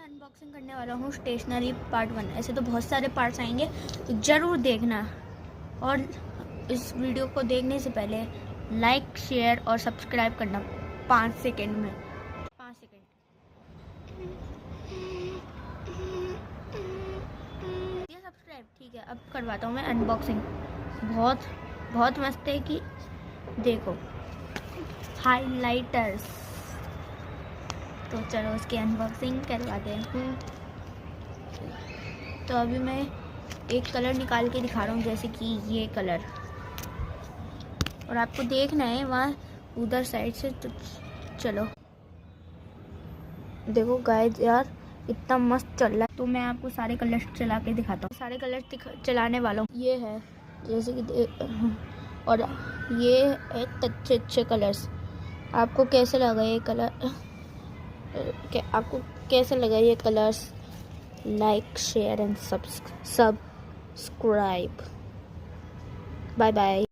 Unboxing करने वाला हूँ स्टेशनरी पार्ट 1। ऐसे तो बहुत सारे पार्ट्स आएंगे, तो ज़रूर देखना। और इस वीडियो को देखने से पहले लाइक, शेयर और सब्सक्राइब करना 5 सेकंड में। 5 सेकंड। ये सब्सक्राइब, ठीक है। अब करवाता हूँ मैं अनबॉक्सिंग। बहुत मस्त है कि देखो, हाइलाइटर्स। तो चलो उसकी अनबॉक्सिंग करवाते हैं। तो अभी मैं एक कलर निकाल के दिखा रहा हूँ, जैसे कि ये कलर, और आपको देखना है वहाँ उधर साइड से। तो चलो देखो गाइस, यार इतना मस्त चल रहा है। तो मैं आपको सारे कलर्स चला के दिखाता हूँ। सारे कलर्स चलाने वाला हूँ। ये है जैसे कि और ये है अच्छे कलर्स। आपको कैसे लगा ये कलर? आपको कैसे लगा ये colours? Like, share and subscribe. Bye bye.